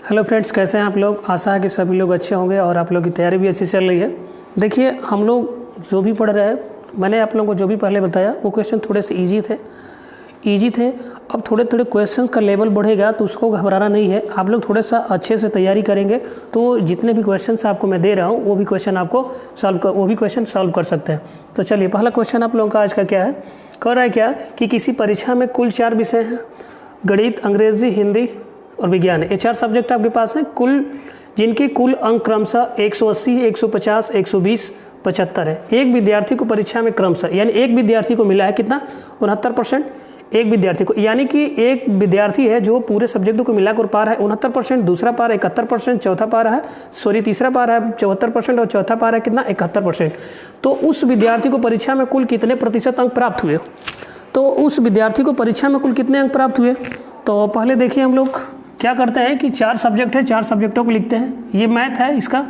Hello friends, कैसे हैं आप लोग। आशा है कि सभी लोग अच्छे होंगे और आप लोग की तैयारी भी अच्छी चल रही है। देखिए, हम लोग जो भी पढ़ रहे हैं, मैंने आप लोगों को जो भी पहले बताया वो क्वेश्चन थोड़े से इजी थे। अब थोड़े थोड़े क्वेश्चंस का लेवल बढ़ेगा तो उसको घबराना नहीं है। आप लोग थोड़ा सा अच्छे से तैयारी करेंगे तो जितने भी क्वेश्चंस आपको मैं दे रहा हूँ वो भी क्वेश्चन सॉल्व कर सकते हैं। तो चलिए, पहला क्वेश्चन आप लोगों का आज का क्या है। कह रहा है क्या कि किसी परीक्षा में कुल 4 विषय हैं, गणित, अंग्रेजी, हिंदी और विज्ञान है। ये 4 सब्जेक्ट आपके पास हैं, जिनके कुल अंक क्रमशः 180, 150, 120, 75 है। एक विद्यार्थी को परीक्षा में क्रमशः, यानी एक विद्यार्थी को मिला है कितना, 69%। एक विद्यार्थी को, यानी कि एक विद्यार्थी है जो पूरे सब्जेक्टों को मिलाकर पा रहा है 69%, दूसरा पा रहा है 71%, तीसरा पा रहा है 74% और चौथा पा रहा है कितना, 71%। तो उस विद्यार्थी को परीक्षा में कुल कितने प्रतिशत अंक प्राप्त हुए। तो उस विद्यार्थी को परीक्षा में कुल कितने अंक प्राप्त हुए, तो पहले देखिए हम लोग क्या करते हैं कि 4 सब्जेक्ट है, 4 सब्जेक्टों को लिखते हैं। ये मैथ है, इसका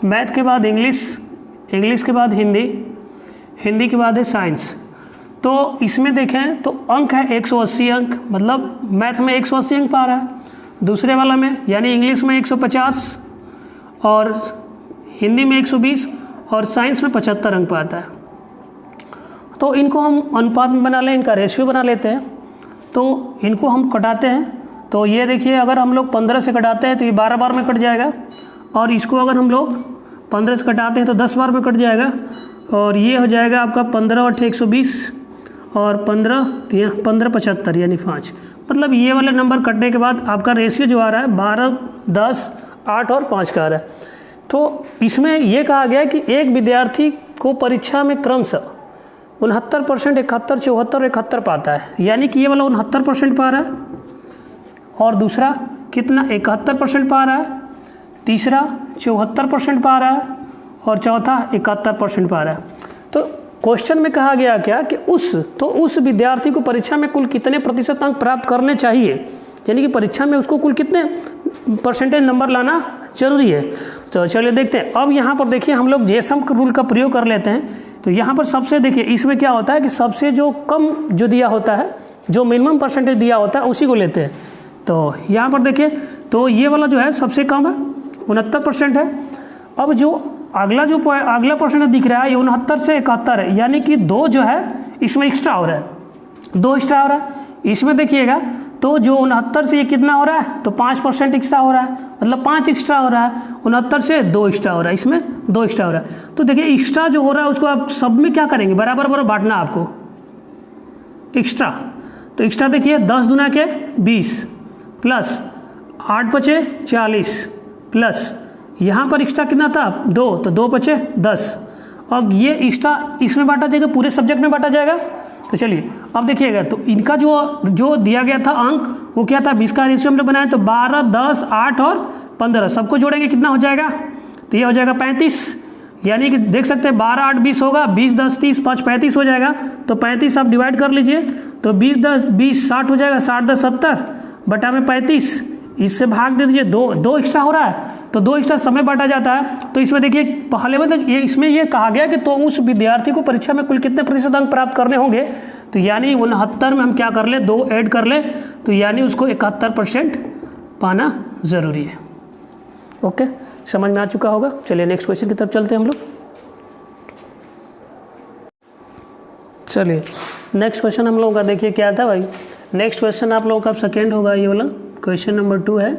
मैथ के बाद इंग्लिश के बाद हिंदी के बाद है साइंस। तो इसमें देखें तो अंक है 180 अंक, मतलब मैथ में 180 अंक पा रहा है, दूसरे वाला में यानी इंग्लिश में 150 और हिंदी में 120 और साइंस में 75 अंक पाता है। तो इनको हम अनुपात में बना लें, इनका रेशियो बना लेते हैं। तो इनको हम कटाते हैं, तो ये देखिए अगर हम लोग 15 से कटाते हैं तो ये 12 बार में कट जाएगा, और इसको अगर हम लोग 15 से कटाते हैं तो 10 बार में कट जाएगा, और ये हो जाएगा आपका 15 और 120 और 15 75 यानी 5। मतलब ये वाले नंबर कटने के बाद आपका रेशियो जो आ रहा है 12, 10, 8 और 5 का आ रहा है। तो इसमें यह कहा गया कि एक विद्यार्थी को परीक्षा में क्रमशः 69%, 71, 74, 71 पाता है, यानी कि ये वाला 69% पा रहा है, और दूसरा कितना 71% पा रहा है, तीसरा 74% पा रहा है, और चौथा 71% पा रहा है। तो क्वेश्चन में कहा गया क्या कि उस विद्यार्थी को परीक्षा में कुल कितने प्रतिशत अंक प्राप्त करने चाहिए, यानी कि परीक्षा में उसको कुल कितने परसेंटेज नंबर लाना जरूरी है। तो चलिए देखते हैं। अब यहाँ पर देखिए हम लोग जेसम रूल का प्रयोग कर लेते हैं। तो यहाँ पर सबसे देखिए इसमें क्या होता है कि सबसे जो कम जो दिया होता है, जो मिनिमम परसेंटेज दिया होता है उसी को लेते हैं। तो यहाँ पर देखिए तो ये वाला जो है सबसे कम है, 69% है। अब जो अगला परसेंटेज दिख रहा है ये 69 से 71 है, यानी कि 2 जो है इसमें एक्स्ट्रा हो रहा है, 2 एक्स्ट्रा हो रहा है। इसमें देखिएगा तो जो 69 से ये कितना हो रहा है, तो 5% एक्स्ट्रा हो रहा है, मतलब 5 एक्स्ट्रा हो रहा है। 69 से 2 एक्स्ट्रा हो रहा है, इसमें 2 एक्स्ट्रा हो रहा है। तो देखिए एक्स्ट्रा जो हो रहा है उसको आप सब में क्या करेंगे, बराबर बांटना आपको एक्स्ट्रा। तो एक्स्ट्रा देखिए 10 दूना के 20 प्लस 8 बचे 40 प्लस यहाँ पर एक्स्ट्रा कितना था 2, तो 2 बचे 10। अब ये एक्स्ट्रा इसमें बांटा जाएगा, पूरे सब्जेक्ट में बांटा जाएगा। तो चलिए अब देखिएगा तो इनका जो दिया गया था अंक वो क्या था, 20 का रेशियो हमने बनाया, तो 12, 10, 8 और 15 सबको जोड़ेंगे कितना हो जाएगा, तो ये हो जाएगा 35। यानी कि देख सकते हैं 12, 8, 20 होगा, 20, 10, 30, 5, 35 हो जाएगा। तो 35 आप डिवाइड कर लीजिए, तो 20, 10, 20, 60 हो जाएगा, 60, 10, 70 बटा में 35, इससे भाग दे दीजिए। 2 एक्स्ट्रा हो रहा है, तो 2 एक्स्ट्रा समय बांटा जाता है। तो इसमें देखिए पहले में ये इसमें ये कहा गया कि तो उस विद्यार्थी को परीक्षा में कुल कितने प्रतिशत अंक प्राप्त करने होंगे, तो यानी 69 में हम क्या कर ले, 2 ऐड कर ले, तो यानी उसको 71% पाना ज़रूरी है। ओके, समझ में आ चुका होगा। चलिए नेक्स्ट क्वेश्चन की तरफ चलते हैं हम लोग। चलिए नेक्स्ट क्वेश्चन हम लोगों का देखिए क्या था भाई। नेक्स्ट क्वेश्चन आप लोगों का सेकेंड होगा, ये वाला क्वेश्चन नंबर 2 है।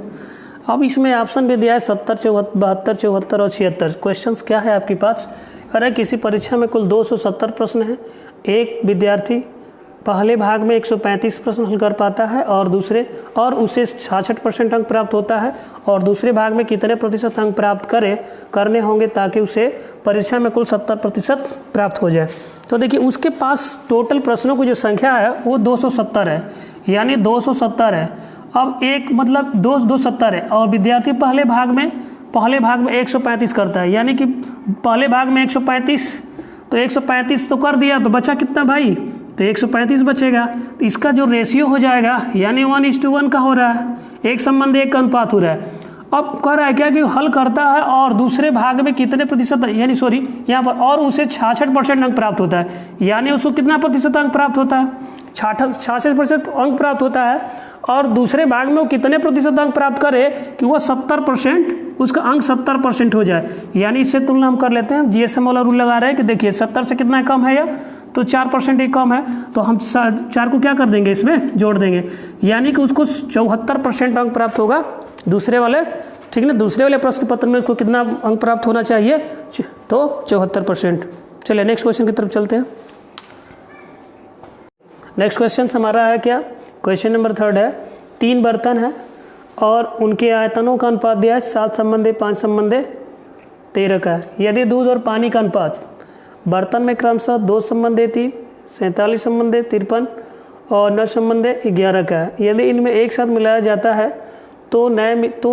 अब इसमें ऑप्शन भी दिया है 70, 72, 74 और 76। क्वेश्चंस क्या है आपके पास, अरे किसी परीक्षा में कुल 270 प्रश्न हैं, एक विद्यार्थी पहले भाग में 135 प्रश्न हल कर पाता है और उसे 66% अंक प्राप्त होता है, और दूसरे भाग में कितने प्रतिशत अंक प्राप्त करने होंगे ताकि उसे परीक्षा में कुल 70% प्राप्त हो जाए। तो देखिए उसके पास टोटल प्रश्नों की जो संख्या है वो 270 है, यानी 270 है। अब एक मतलब 270 है, और विद्यार्थी पहले भाग में 135 करता है, यानी कि पहले भाग में 135, तो 135 तो कर दिया, तो बचा कितना भाई, तो 135 बचेगा। तो इसका जो रेशियो हो जाएगा यानी 1:1 का हो रहा है, 1:1 का अनुपात हो रहा है। अब कह रहा है क्या कि हल करता है और दूसरे भाग में कितने प्रतिशत, यानी यहाँ पर और उसे 66% अंक प्राप्त होता है, यानी उसको कितना प्रतिशत अंक प्राप्त होता है, 66% अंक प्राप्त होता है और दूसरे भाग में वो कितने प्रतिशत अंक प्राप्त करे कि वो 70%, उसका अंक 70% हो जाए। यानी इससे तुलना हम कर लेते हैं, जीएसएम वाला रूल लगा रहे हैं कि देखिए 70 से कितना कम है, यह तो 4% ही कम है, तो हम 4 को क्या कर देंगे, इसमें जोड़ देंगे, यानी कि उसको 74% अंक प्राप्त होगा दूसरे वाले, ठीक है ना। दूसरे वाले प्रश्न पत्र में उसको कितना अंक प्राप्त होना चाहिए, तो 74%। चलिए नेक्स्ट क्वेश्चन की तरफ चलते हैं। नेक्स्ट क्वेश्चन हमारा है क्या, क्वेश्चन नंबर 3 है, 3 बर्तन है और उनके आयतनों का अनुपात दिया है 7:5:13 का है। यदि दूध और पानी का अनुपात बर्तन में क्रमशः 2:3, 47:53 और 9:11 का है, यदि इनमें एक साथ मिलाया जाता है तो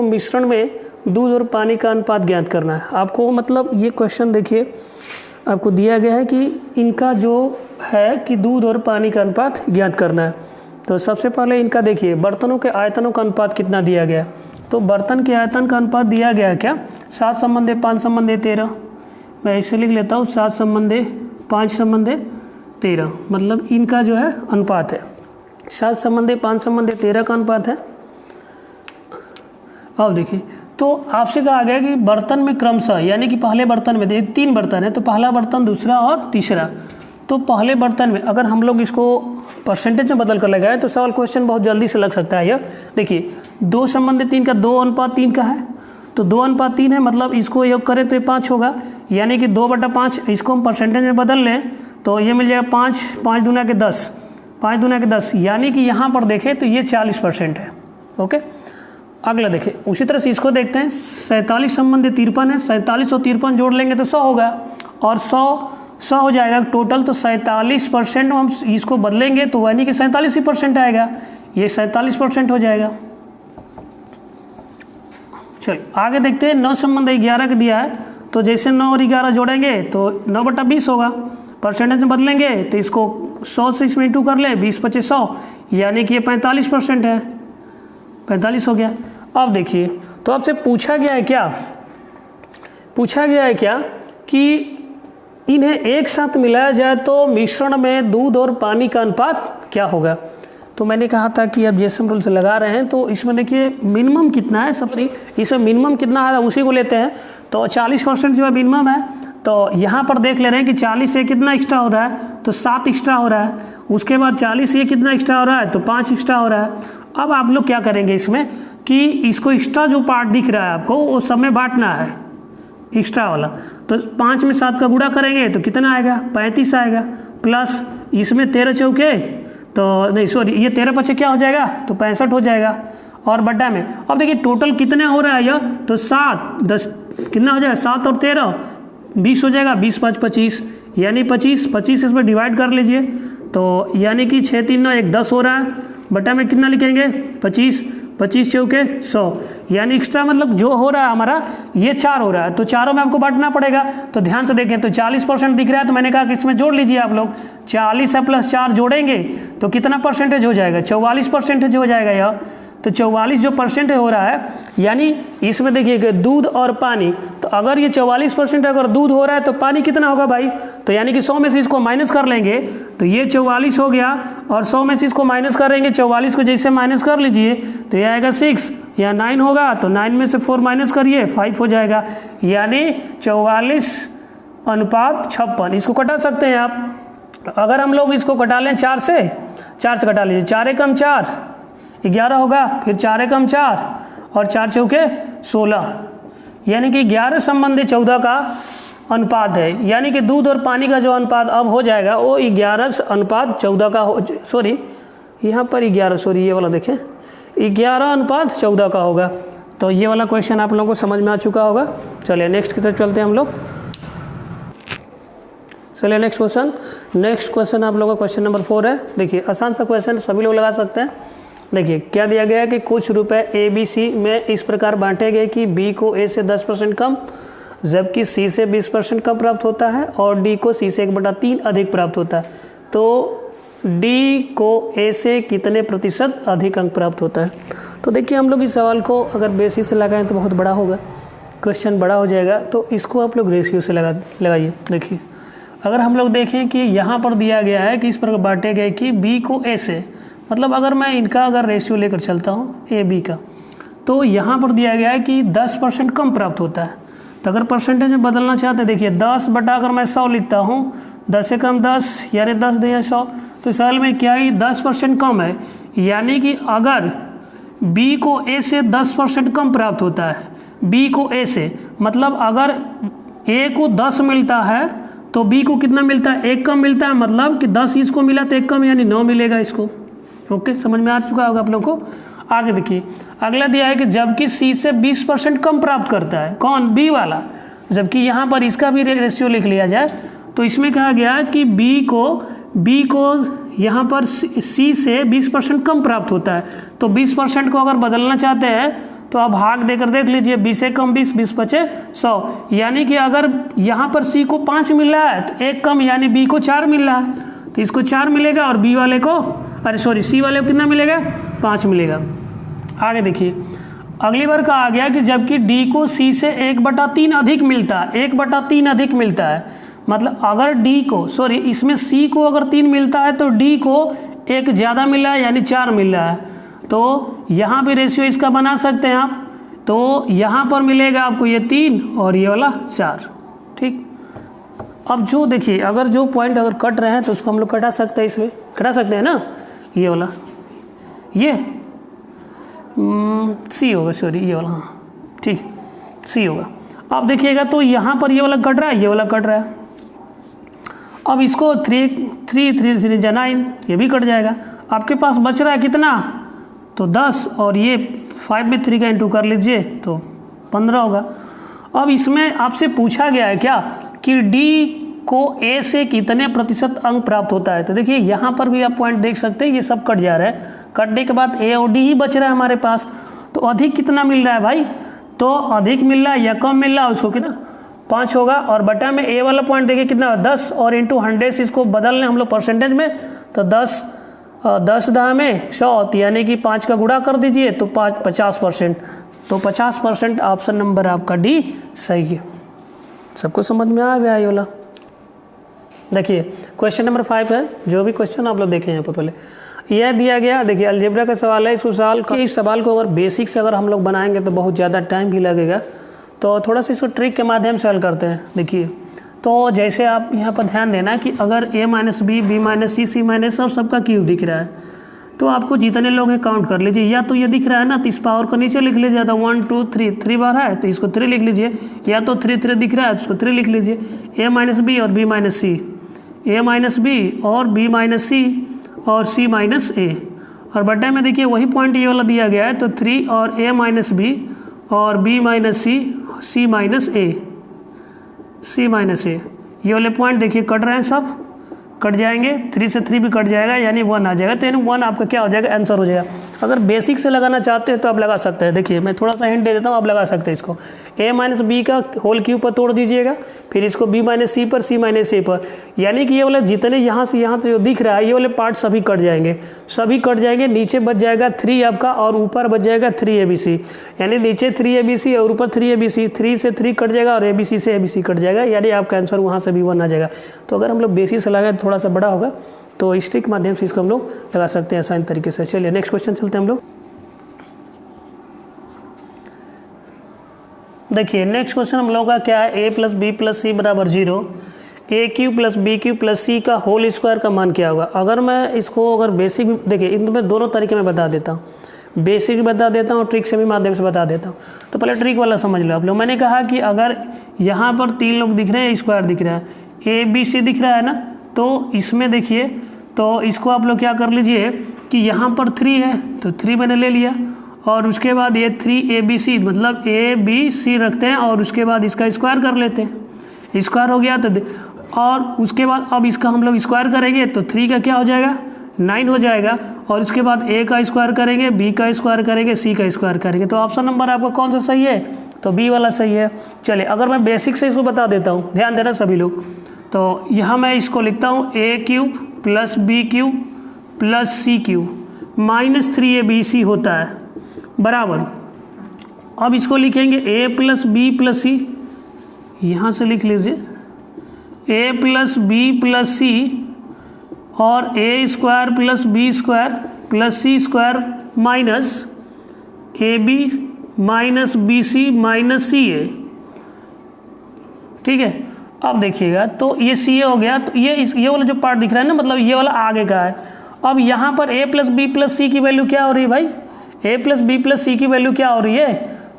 मिश्रण में दूध और पानी का अनुपात ज्ञात करना है आपको। मतलब ये क्वेश्चन देखिए आपको दिया गया है कि इनका जो है कि दूध और पानी का अनुपात ज्ञात करना है। तो सबसे पहले इनका देखिए बर्तनों के आयतनों का अनुपात कितना दिया गया है, तो बर्तन के आयतन का अनुपात दिया गया है क्या, 7:5:13। मैं इसे लिख लेता हूँ 7:5:13, मतलब इनका जो है अनुपात है 7:5:13 का अनुपात है। अब देखिए तो आपसे कहा गया कि बर्तन में क्रमशः, यानी कि पहले बर्तन में 3 बर्तन है, तो पहला बर्तन, दूसरा और तीसरा, तो पहले बर्तन में अगर हम लोग इसको परसेंटेज में बदल कर लगाएं तो सवाल क्वेश्चन बहुत जल्दी से लग सकता है। यह देखिए 2:3 का 2:3 का है, तो 2:3 है, मतलब इसको योग करें तो ये 5 होगा, यानी कि 2/5 इसको हम परसेंटेज में बदल लें तो ये मिल जाएगा 5, 5 दूना के 10, 5 दूना के 10, यानी कि यहाँ पर देखें तो ये 40% है। ओके, अगला देखें उसी तरह से इसको देखते हैं, 47:53 है, 47 और 53 जोड़ लेंगे तो 100 होगा और 100 हो जाएगा टोटल, तो 47% हम इसको बदलेंगे तो यानी कि 47% आएगा, ये 47% हो जाएगा। चल आगे देखते हैं, 9:11 का दिया है, तो जैसे 9 और 11 जोड़ेंगे तो 9/20 होगा, परसेंटेज में बदलेंगे तो इसको 100 से इसमें इंटू कर ले, 20×5=100, यानी कि ये 45% है, 45 हो गया। अब देखिए तो आपसे पूछा गया है क्या कि इन्हें एक साथ मिलाया जाए तो मिश्रण में दूध और पानी का अनुपात क्या होगा। तो मैंने कहा था कि अब जीएसएम रूल से लगा रहे हैं, तो इसमें देखिए मिनिमम कितना है, सबसे इसमें मिनिमम कितना है उसी को लेते हैं, तो 40% जो है मिनिमम है, तो यहाँ पर देख ले रहे हैं कि 40 से कितना एक्स्ट्रा हो रहा है, तो 7 एक्स्ट्रा हो रहा है, उसके बाद 40 से कितना एक्स्ट्रा हो रहा है, तो 5 एक्स्ट्रा हो रहा है। अब आप लोग क्या करेंगे इसमें कि इसको एक्स्ट्रा जो पार्ट दिख रहा है आपको वो सब में बांटना है, एक्स्ट्रा वाला, तो 5 में 7 का गुणा करेंगे तो कितना आएगा, 35 आएगा, प्लस इसमें 13 चौके, तो नहीं सॉरी ये 13×5 क्या हो जाएगा, तो 65 हो जाएगा, और बट्टा में अब देखिए टोटल कितने हो रहा है यह, तो 7 10 कितना हो जाएगा, 7 और 13 20 हो जाएगा, 20×5 25, यानी 25 इसमें डिवाइड कर लीजिए, तो यानी कि 6 3 9 1 10 हो रहा है, बटा में कितना लिखेंगे 25 चौके 100, यानी एक्स्ट्रा मतलब जो हो रहा है हमारा ये 4 हो रहा है, तो चारों में आपको बांटना पड़ेगा। तो ध्यान से देखें तो 40% दिख रहा है, तो मैंने कहा कि इसमें जोड़ लीजिए आप लोग, 40 + 4 जोड़ेंगे तो कितना परसेंटेज हो जाएगा, 44% हो जाएगा यह, तो 44 जो % हो रहा है, यानी इसमें देखिए कि दूध और पानी, तो अगर ये 44% अगर दूध हो रहा है तो पानी कितना होगा भाई, तो यानी कि 100 में से इसको माइनस कर लेंगे तो ये 44 हो गया, और 100 में से इसको माइनस करेंगे, 44 को जैसे माइनस कर लीजिए तो ये आएगा 6 या 9 होगा, तो 9 में से 4 माइनस करिए 5 हो जाएगा, यानी 44:56। इसको कटा सकते हैं आप, अगर हम लोग इसको कटा लें 4 से कटा लीजिए, 4 × 4 11 होगा, फिर 4 × 4 और 4 चौके 16, यानी कि 11:14 का अनुपात है, यानी कि दूध और पानी का जो अनुपात अब हो जाएगा वो 11:14 का हो, सॉरी यहाँ पर 11, सॉरी ये वाला देखें 11:14 का होगा। तो ये वाला क्वेश्चन आप लोगों को समझ में आ चुका होगा। चलिए नेक्स्ट की तरफ चलते हैं हम लोग। चलिए नेक्स्ट क्वेश्चन आप लोगों का क्वेश्चन नंबर 4 है। देखिए आसान सा क्वेश्चन सभी लोग लगा सकते हैं। देखिए क्या दिया गया है कि कुछ रुपए ABC में इस प्रकार बांटे गए कि B को A से 10% कम, जबकि C से 20% कम प्राप्त होता है और D को C से 1/3 अधिक प्राप्त होता है। तो D को A से कितने प्रतिशत अधिक अंक प्राप्त होता है। तो देखिए हम लोग इस सवाल को अगर बेसिस से लगाएं तो बहुत बड़ा होगा, क्वेश्चन बड़ा हो जाएगा, तो इसको आप लोग रेशियो से लगाइए। देखिए अगर हम लोग देखें कि यहाँ पर दिया गया है कि इस प्रकार बांटे गए कि बी को ए से, मतलब अगर मैं इनका अगर रेशियो लेकर चलता हूँ ए बी का, तो यहाँ पर दिया गया है कि 10% कम प्राप्त होता है। तो अगर परसेंटेज में बदलना चाहते हैं, देखिए 10 बटा अगर मैं 100 लिखता हूँ, 10 से कम 10 यानी 10 दिया 100, तो इस हाल में क्या ही 10% कम है, यानी कि अगर B को A से 10% कम प्राप्त होता है, B को A से, मतलब अगर A को 10 मिलता है तो B को कितना मिलता है, 1 कम मिलता है, मतलब कि 10 इसको मिला तो 1 कम यानी 9 मिलेगा इसको। ओके, समझ में आ चुका होगा आप लोगों को। आगे देखिए, अगला दिया है कि जबकि C से 20% कम प्राप्त करता है, कौन, B वाला, जबकि यहाँ पर इसका भी रेशियो लिख लिया जाए तो इसमें कहा गया कि B को यहाँ पर C से 20% कम प्राप्त होता है। तो 20% को अगर बदलना चाहते हैं तो आप भाग देकर देख लीजिए, 20 से कम 20, 20 बचे 100, यानी कि अगर यहाँ पर C को 5 मिल रहा है तो 1 कम यानी B को 4 मिल रहा है, तो इसको 4 मिलेगा और B वाले को, C वाले को कितना मिलेगा, 5 मिलेगा। आगे देखिए, अगली बार कहा गया कि जबकि D को C से 1/3 अधिक मिलता है, 1/3 अधिक मिलता है, मतलब अगर D को, इसमें C को अगर 3 मिलता है तो D को 1 ज़्यादा मिल रहा है यानी 4 मिल रहा है, तो यहाँ पे रेशियो इसका बना सकते हैं आप। तो यहाँ पर मिलेगा आपको ये 3 और ये वाला 4, ठीक। अब जो देखिए, अगर जो पॉइंट अगर कट रहे हैं तो उसको हम लोग कटा सकते हैं, इसमें कटा सकते हैं ना, ये वाला, ये C होगा, ये वाला, हाँ ठीक, C होगा। अब देखिएगा तो यहाँ पर ये वाला कट रहा है, ये वाला कट रहा है। अब इसको 3 जा 9, ये भी कट जाएगा। आपके पास बच रहा है कितना, तो 10, और ये 5 में 3 का इंटू कर लीजिए तो 15 होगा। अब इसमें आपसे पूछा गया है क्या कि D को A से कितने प्रतिशत अंक प्राप्त होता है। तो देखिए यहाँ पर भी आप पॉइंट देख सकते हैं, ये सब कट जा रहा है, कटने के बाद A और D ही बच रहा है हमारे पास। तो अधिक कितना मिल रहा है भाई, तो अधिक मिल रहा है या कम मिल रहा है, उसको कितना 5 होगा। और बटा में A वाला पॉइंट देखिए कितना 10 और इंटू 100 इसको बदल लें हम लोग परसेंटेज में, तो 10 10 में 100 यानी कि 5 का गुणा कर दीजिए तो 50%, तो 50% ऑप्शन नंबर आपका D सही है। सबको समझ में आ गया ये वाला। देखिए क्वेश्चन नंबर 5 है, जो भी क्वेश्चन आप लोग देखें यहाँ पर पहले यह दिया गया, देखिए अलजेब्रा का सवाल है। इस सवाल को अगर बेसिक से अगर हम लोग बनाएंगे तो बहुत ज़्यादा टाइम भी लगेगा, तो थोड़ा सा इसको ट्रिक के माध्यम से हल करते हैं। देखिए तो जैसे आप यहाँ पर ध्यान देना कि अगर A minus B, B minus C, C minus और सबका क्यूब दिख रहा है, तो आपको जितने लोग हैं काउंट कर लीजिए। या तो ये दिख रहा है ना, तो इस पावर को नीचे लिख लीजिए, तो 1 2 3 बार है तो इसको 3 लिख लीजिए, या तो 3 दिख रहा है तो इसको 3 लिख लीजिए। A माइनस B और B minus C, A minus B और B माइनस C और C माइनस A, और बटे में देखिए वही पॉइंट ये वाला दिया गया है, तो 3 और A माइनस B और B minus C, C minus A, C minus A, ये वाले पॉइंट देखिए कट रहे हैं, सब कट जाएंगे, 3 से 3 भी कट जाएगा यानी 1 आ जाएगा, तो यानी 1 आपका क्या हो जाएगा, आंसर हो जाएगा। अगर बेसिक से लगाना चाहते हैं तो आप लगा सकते हैं। देखिए मैं थोड़ा सा हिंट दे देता हूँ, आप लगा सकते हैं इसको। A माइनस बी का होल क्यूब पर तोड़ दीजिएगा, फिर इसको B माइनस सी पर, C माइनस ए पर, यानी कि ये वाले जितने यहाँ से यहाँ जो दिख रहा है ये वाले पार्ट सभी कट जाएंगे, सभी कट जाएंगे। नीचे बच जाएगा 3 आपका और ऊपर बच जाएगा 3ABC, यानी नीचे 3ABC और ऊपर 3ABC, 3 से 3 कट जाएगा और ABC से ABC कट जाएगा, यानी आपका आंसर वहाँ से भी 1 आ जाएगा। तो अगर हम लोग बेसिक से लगाए थोड़ा सा बड़ा होगा, तो इस ट्रिक माध्यम से इसको हम लोग लगा सकते हैं आसान तरीके से। चलिए नेक्स्ट क्वेश्चन चलते हैं हम लोग। देखिए नेक्स्ट क्वेश्चन हम लोग का क्या है, a plus B plus C बराबर 0, A Q plus B Q plus C का होल स्क्वायर का मान क्या होगा। अगर मैं इसको अगर बेसिक, देखिए इनमें दोनों तरीके में बता देता हूँ, बेसिक बता देता हूँ, ट्रिक से भी माध्यम से बता देता हूँ। तो पहले ट्रिक वाला समझ लो आप लोग। मैंने कहा कि अगर यहाँ पर 3 लोग दिख रहे हैं, स्क्वायर दिख रहा है, ए बी सी दिख रहा है ना, तो इसमें देखिए तो इसको आप लोग क्या कर लीजिए कि यहाँ पर 3 है तो 3 मैंने ले लिया, और उसके बाद ये 3ABC मतलब ABC रखते हैं और उसके बाद इसका स्क्वायर कर लेते हैं, स्क्वायर हो गया। तो और उसके बाद अब इसका हम लोग स्क्वायर करेंगे तो 3 का क्या हो जाएगा, 9 हो जाएगा, और उसके बाद A का स्क्वायर करेंगे, B का स्क्वायर करेंगे, C का स्क्वायर करेंगे। तो ऑप्शन नंबर आपका कौन सा सही है, तो B वाला सही है। चलिए अगर मैं बेसिक से इसको बता देता हूँ, ध्यान देना सभी लोग। तो यहाँ मैं इसको लिखता हूँ A cube plus B cube plus C cube minus 3ABC होता है बराबर। अब इसको लिखेंगे A plus B plus C, यहाँ से लिख लीजिए A plus B plus C और A square plus B square plus C square minus A B minus B C minus C A. ठीक है, अब देखिएगा तो ये सी ए हो गया, तो ये वाला जो पार्ट दिख रहा है ना, मतलब ये वाला आगे का है। अब यहाँ पर a प्लस बी प्लस सी की वैल्यू क्या हो रही है भाई, a प्लस बी प्लस सी की वैल्यू क्या हो रही है,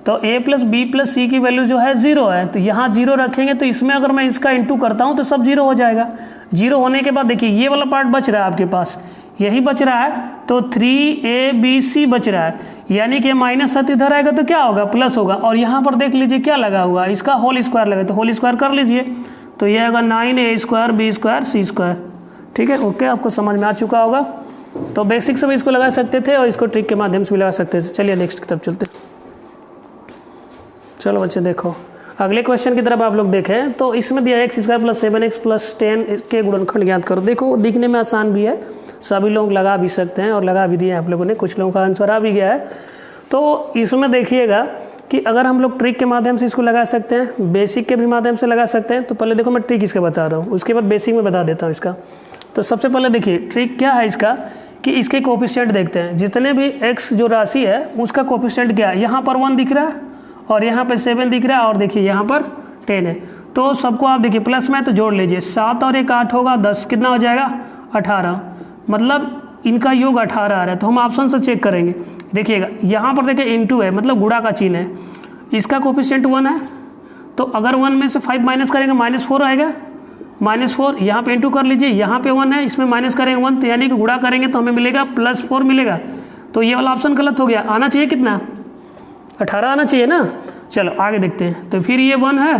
तो a प्लस बी प्लस सी की वैल्यू जो है 0 है, तो यहाँ 0 रखेंगे तो इसमें अगर मैं इसका इंटू करता हूँ तो सब 0 हो जाएगा। 0 होने के बाद देखिए ये वाला पार्ट बच रहा है आपके पास, यही बच रहा है, तो 3abc बच रहा है, यानी कि माइनस साथ इधर आएगा तो क्या होगा, प्लस होगा। और यहाँ पर देख लीजिए क्या लगा हुआ है, इसका होल स्क्वायर लगा, तो होल स्क्वायर कर लीजिए, तो ये आएगा 9a स्क्वायर बी स्क्वायर सी स्क्वायर। ठीक है, ओके, आपको समझ में आ चुका होगा। तो बेसिक से भी इसको लगा सकते थे और इसको ट्रिक के माध्यम से भी लगा सकते थे। चलिए नेक्स्ट की तरफ चलते। चलो बच्चे देखो, अगले क्वेश्चन की तरफ आप लोग देखें तो इसमें दिया है x square plus 7x plus 10 के गुणनखंड ज्ञात करो। देखो दिखने में आसान भी है, सभी लोग लगा भी सकते हैं और लगा भी दिए आप लोगों ने, कुछ लोगों का आंसर आ भी गया है। तो इसमें देखिएगा कि अगर हम लोग ट्रिक के माध्यम से इसको लगा सकते हैं, बेसिक के भी माध्यम से लगा सकते हैं। तो पहले देखो मैं ट्रिक इसका बता रहा हूँ, उसके बाद बेसिक में बता देता हूँ इसका। तो सबसे पहले देखिए ट्रिक क्या है इसका, कि इसके कोफिशिएंट देखते हैं, जितने भी x जो राशि है उसका कोफिशिएंट क्या है। यहाँ पर 1 दिख रहा है और यहाँ पे 7 दिख रहा है और देखिए यहाँ पर 10 है, तो सबको आप देखिए प्लस में तो जोड़ लीजिए, 7 और 1 8 होगा, 10 कितना हो जाएगा 18, मतलब इनका योग 18 आ रहा है। तो हम ऑप्शन से चेक करेंगे, देखिएगा यहाँ पर देखिए इंटू है, मतलब गुणा का चिन्ह है, इसका कोफिशिएंट 1 है, तो अगर 1 में से 5 माइनस करेंगे -4 आएगा, -4, यहाँ पे इंटू कर लीजिए, यहाँ पे 1 है, इसमें माइनस करेंगे 1, तो यानी कि गुणा करेंगे तो हमें मिलेगा +4 मिलेगा। तो ये वाला ऑप्शन गलत हो गया, आना चाहिए कितना 18 आना चाहिए ना। चलो आगे देखते हैं, तो फिर ये 1 है,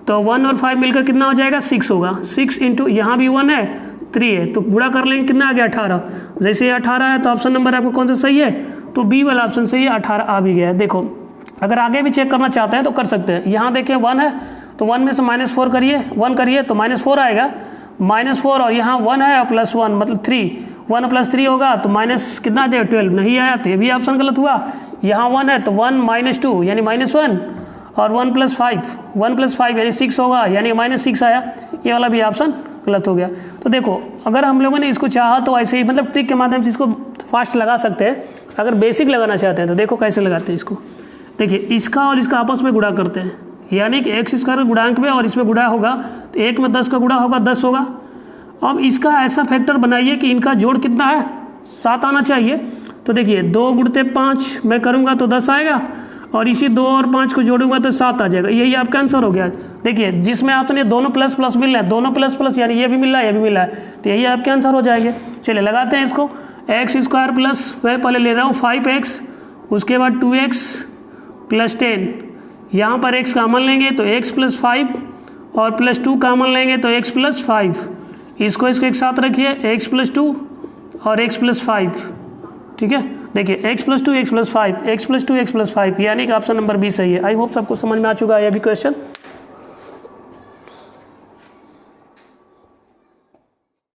तो 1 और 5 मिलकर कितना हो जाएगा 6 होगा, 6 इंटू यहाँ भी 1 है 3 है, तो गुणा कर लेंगे कितना आ गया 18। जैसे ये 18 है तो ऑप्शन नंबर आपको कौन सा सही है, तो बी वाला ऑप्शन सही है, 18 आ भी गया है। देखो अगर आगे भी चेक करना चाहते हैं तो कर सकते हैं, यहाँ देखिए 1 है तो 1 में से -4 करिए, 1 करिए तो -4 आएगा, -4 और यहाँ 1 है और +1 मतलब 3, 1 + 3 होगा तो माइनस कितना आ जाएगा 12, नहीं आया तो ये भी ऑप्शन गलत हुआ। यहाँ 1 है तो 1 - 2 यानी -1 और 1 + 5 यानी 6 होगा, यानी -6 आया, ये वाला भी ऑप्शन गलत हो गया। तो देखो अगर हम लोगों ने इसको चाहा तो ऐसे ही मतलब ट्रिक के माध्यम से इसको फास्ट लगा सकते हैं। अगर बेसिक लगाना चाहते हैं तो देखो कैसे लगाते हैं इसको, देखिए इसका और इसका आपस में गुणा करते हैं, यानी कि x स्क्वायर गुणांक में और इसमें गुणा होगा तो 1 में 10 का गुणा होगा 10 होगा। अब इसका ऐसा फैक्टर बनाइए कि इनका जोड़ कितना है 7 आना चाहिए। तो देखिए 2 × 5 मैं करूँगा तो 10 आएगा और इसी 2 और 5 को जोड़ूंगा तो 7 आ जाएगा, यही आपका आंसर हो गया। देखिए जिसमें ऑप्शन ये दोनों प्लस प्लस मिल रहे हैं, दोनों प्लस प्लस यानी ये भी मिल रहा है ये भी मिल रहा है, तो यही आपके आंसर हो जाएंगे। चलिए लगाते हैं इसको, x स्क्वायर प्लस मैं पहले ले रहा हूँ 5x, उसके बाद 2x + 10, यहाँ पर x कॉमन लेंगे तो x + 5 और +2 कॉमन लेंगे तो x + 5, इसको एक साथ रखिए x + 2 और x + 5। ठीक है, देखिए x + 2 x + 5, x + 2 x + 5, यानी कि ऑप्शन नंबर बी सही है। आई होप सबको समझ में आ चुका है ये भी क्वेश्चन।